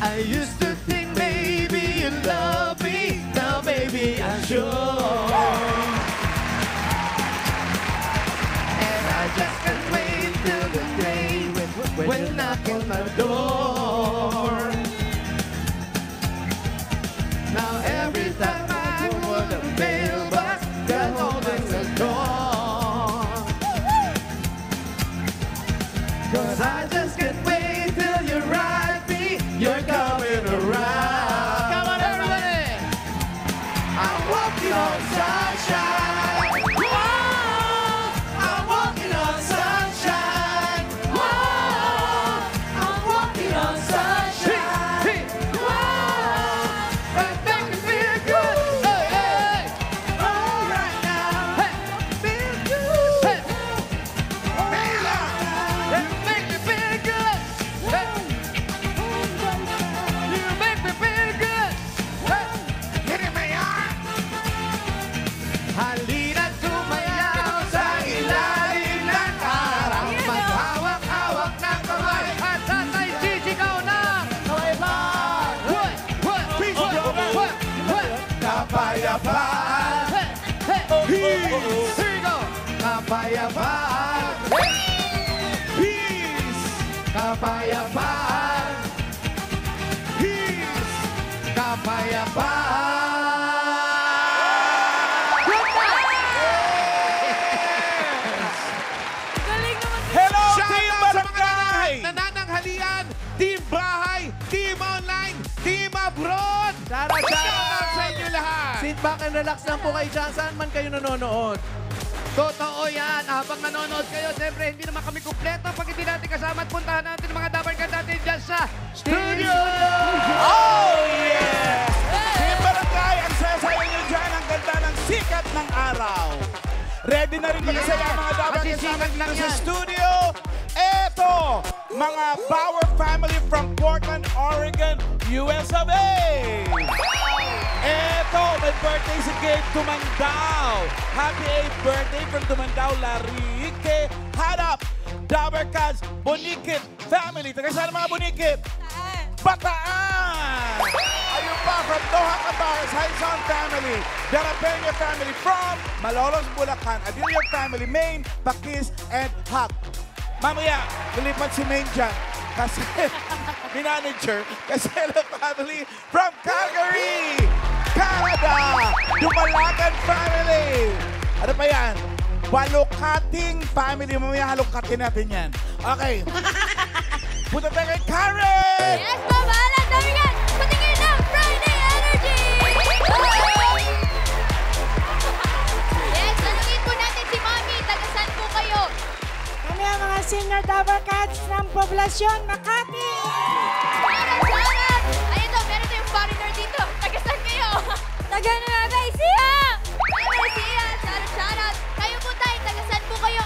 I used to think maybe you love me, now baby I'm sure. And I just can't wait till the day when you knock on my door. Now every time I go to the mailbox, they're holding the door. 'Cause I just can't wait till you write me, you're coming around. Come on, everybody! I'm walking on sunshine. Whoa! I'm walking on sunshine. Whoa! I'm walking on sunshine. Whoa! And make me feel good. Hey, hey! Oh, right now. Hey! Feel good. Hey! You make me feel good. Hey! You make me feel good. Hey! Hit me on. Halina't sumayaw sa ilalim ng araw. Maghawak-hawak ng kamay at Tatay Gigi ka na. Kapayapaan. Kapayapaan. Peace. Here you go. Kapayapaan. Peace. Kapayapaan. Peace. Kapayapaan. Galing naman si Hello, Shout Team out sa mga Barangay! nanananghalian, Team Bahay, Team Online, Team Abroad! Shout Shout out sa inyo lahat! Sit back and relax lang po kayo dyan. Saan man kayo nanonood? Totoo yan. Habang nanonood kayo, siyempre hindi naman kami kumpleto pag hindi natin kasama at puntahan natin ang mga dabarkan natin dyan sa studio! Oh, yeah! Team Barangay, ang sasayaw nyo dyan ang ganda ng sikat ng araw. Ready na rin ba kasi ang mga dapat kasama Masisikat lang dito sa yan. studio? Eto, mga Bauer family from Portland, Oregon, US of A. Eto, may birthday si Gabe Tumandao. Happy 8th birthday from Tumandao, Larique. Hanap, Dabarkads, Bunikit family. Taga saan mga Bunikit? Bataan! Ayun pa, from Doha, Qatar, Haizon family. Darapeña family from Malolos, Bulacan. Abilio family, Maine, Pakis, and Hak. Mamaya, lilipat si Maine dyan. Kasi, minanager. Kasi family from Calgary, Canada. Dumalagan family. Ano pa yan? Balukating family. Mamaya halukatin natin yan. Okay. Punta tayo kay Karen! Yes, mabalan! Dami yan! Patingin ng Friday Energy! Yes, tanungin po natin si Mami. Taga-saan po kayo? Kami ang mga senior Dabarkads ng poblasyon Makati. Sharat! Ayun daw, meron tayong foreigner dito. Taga-saan kayo? Taga-Nueva Ecija! Nueva Ecija! Sharat! Kayo po tayo. Taga-saan po kayo?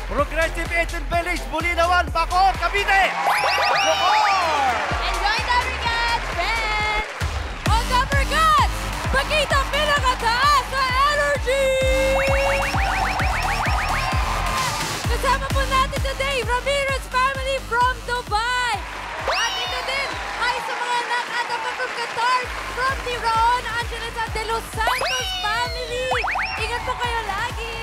Progressive Asian Village, Bulinawan, Bacoor, Cavite! Enjoy Dabarkads, friends! On Dabarkads! Pakita ang pinakataas sa energy! Kasama po natin today, Ramirez family from Dubai. At ito din ay sa mga nakatapa from Qatar, from Tiraon, Angeles at De Los Santos family. Ingat po kayo lagi.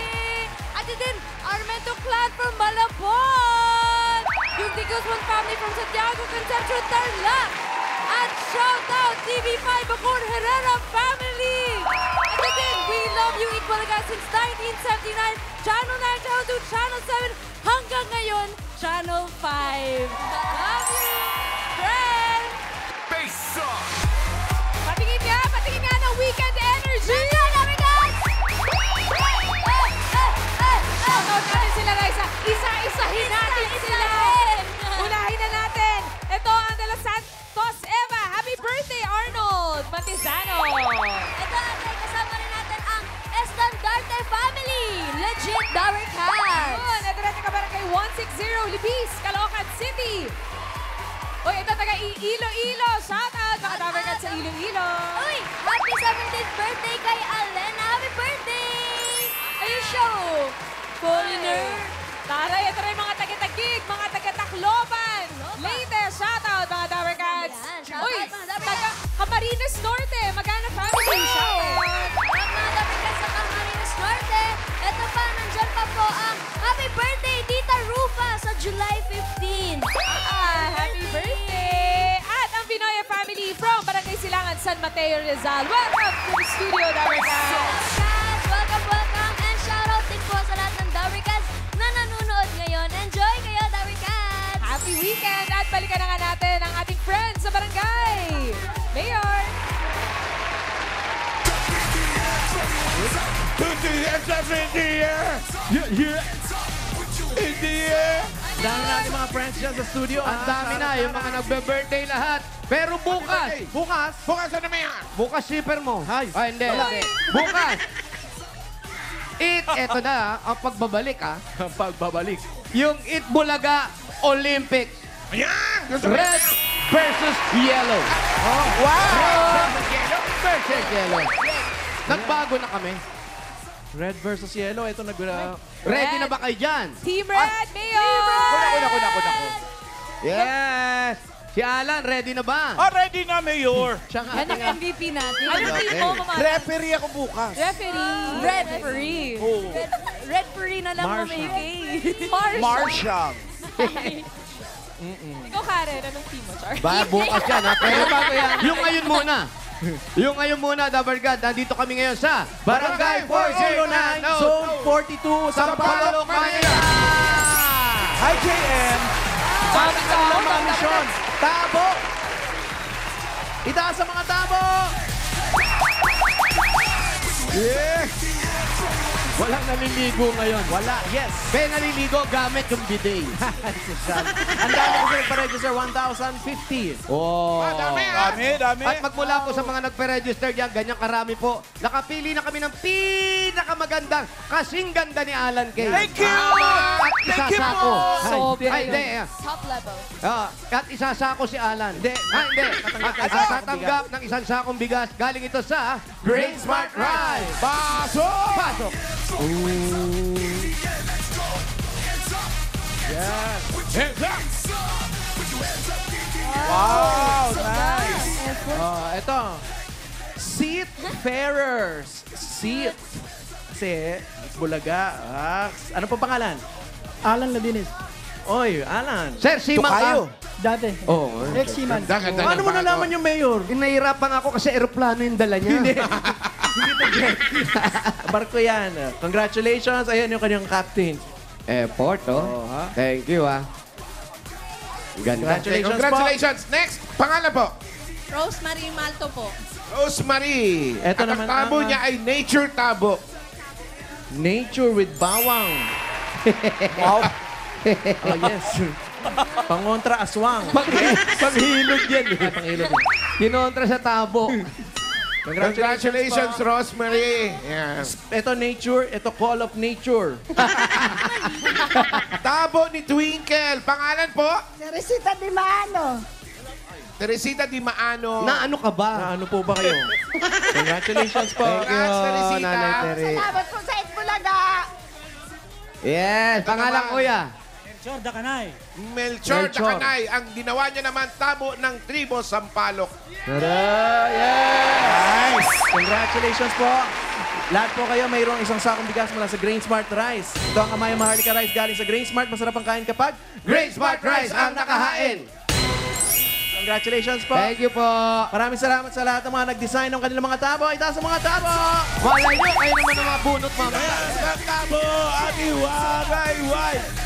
At ito din, Armento clan from Malabon. Yung Di Guzman family from Santiago, Concepcion, Tarlac. At shout out TV5 Bacoor Herrera family. At ito din, we love you Equalaga since 1979. Channel 9, Channel 2, Channel 7, hanggang ngayon, Channel 5. Love you, friends! Patingin nga ng Weekend Energy! Shoutout natin sila, Raisa. Isa-isahin natin sila. Unahin na natin. Ito ang De Los Santos Eva. Happy birthday, Arnold Matizano. Ito ang kasama rin natin ang Estandarte family. Legit Dabarkads. Ito natin kabarang kay 160 Libis, Caloocan City. Uy, ito taga Iloilo. Shoutout mga Dabarkads sa Iloilo. Uy, happy 17th birthday kay Alena. Happy birthday! Ayun siya, oh. Foreigner. Taray, ito rin mga taga-Tagig, mga taga-Tacloban. Latest shoutout mga Dabarkads Camarines Norte. Magana family. Shoutout. At mga Dabrikas sa Camarines Norte. Ito pa, nandyan pa po ang happy birthday, Tita Rufa, sa July 15. Happy birthday! At ang Pinoy family from Barangay Silangan, San Mateo, Rizal. Welcome to the studio, Dabrikas! Dabrikas, welcome, welcome. And shoutout din po sa lahat ng Dabrikas na nanonood ngayon. Enjoy kayo, Dabrikas! Happy weekend! At balikan na nga natin ang ating friends sa barangay. Mayor! Put the hands up in the air! Yeah! In the air! Dami natin mga friends dyan sa studio. Ang dami na, yung mga nagbe-birthday lahat. Pero bukas, Bukas, Bukas na naman yan! bukas shipper mo. Ay. Ay, hindi. Bukas. Eto na, ang pagbabalik pagbabalik. Yung Eat Bulaga Olympics. Ayan! Gusto mo Red versus yellow. Wow! Versus yellow. Nagbago na kami. Red versus yellow. Ito Ready na ba kayo dyan? Team Red, Mayor! Ako. Yes! Si Alan, ready na ba? Already na, Mayor! Siya nga. Yan ang MVP natin. Ano team mo, Mama? Referee ako bukas. Referee. Referee. Oh. Red Free na lang, Mama Marshall. AK. Marshall. Ikaw, Karen, anong team mo, Char? Ba, bukas yan, ha? Pero bago yan, yung ngayon muna. Yung ngayon muna, Dabargad, nandito kami ngayon sa Barangay 409 Zone 42, Sampaloc, Manila. Hi, JM. Sabi ka lang mga misyon. Tabo. Itaas sa mga tabo. Yeah! Walang naliligo ngayon. Wala. Yes. Kaya naliligo gamit yung bidet. Ang dami kasi nagpa-register, 1,050. Oh. Dami! At magmula po sa mga nagpe-register diyan, ganyang karami po, nakapili na kami ng pinakamagandang kasing ganda ni Alan Kay. Thank you! At Thank you isasako. po! Sobra Ay, hindi. Top level. At isasako si Alan. Hindi. Hindi. At tatanggap ng isang sakong bigas. Galing ito sa Great Smart Rice. Pasok! Pasok. Hands up! Wow! Nice! Ito. Seatfarers. Seat. Kasi, Bulaga. Ano pa pangalan? Alan Ladines. Oy, Alan. Sir, Simang Tukayo. Dati. Oo. Ex-seaman. Paano mo nalaman yung mayor? Nahihirapan ako kasi eroplano yung dala niya. Hindi. Hindi to jet. Barko yan. Congratulations. Ayan yung kanyang captain. Airport, oh. ha? Thank you, ah. Ganda. Congratulations po. Next, pangalan po. Rosemary Malto po. Rosemary. Eto At ang naman tabo ang- niya ay nature tabo. Nature with bawang. Wow. Oh, yes. Pangontra aswang. Panghilod yan, eh. Pangilod. Kinontra sa tabo. Congratulations, po. Rosemary. Yeah. Ito nature, ito call of nature. Tabo ni Twinkle. Pangalan po? Teresita Di Maano. Teresita Di Maano. Na ano ka ba? Na ano po ba kayo? Congratulations po. Thank you, Congrats, Teresita. Nanay Tere. Salamat po sa Itbulaga. Yes, Ito pangalan naman. kuya. Melchor Melchor. Dakanay. Ang ginawa niya naman tabo ng tribo Sampaloc. Tara, yes! Nice. Congratulations po. Lahat po kayo mayroong isang sakong bigas mula sa Grain Smart Rice. Ito ang Amaya Maharlika Rice galing sa Grain Smart. Masarap ang kain kapag Great Smart Rice ang nakahain. Congratulations po. Thank you po. Maraming salamat sa lahat ng mga nag-design ng kanilang mga tabo. Itaas ang mga tabo! Malay nyo, kayo naman ang mga bunot mamaya. Tabo at iwagay-way.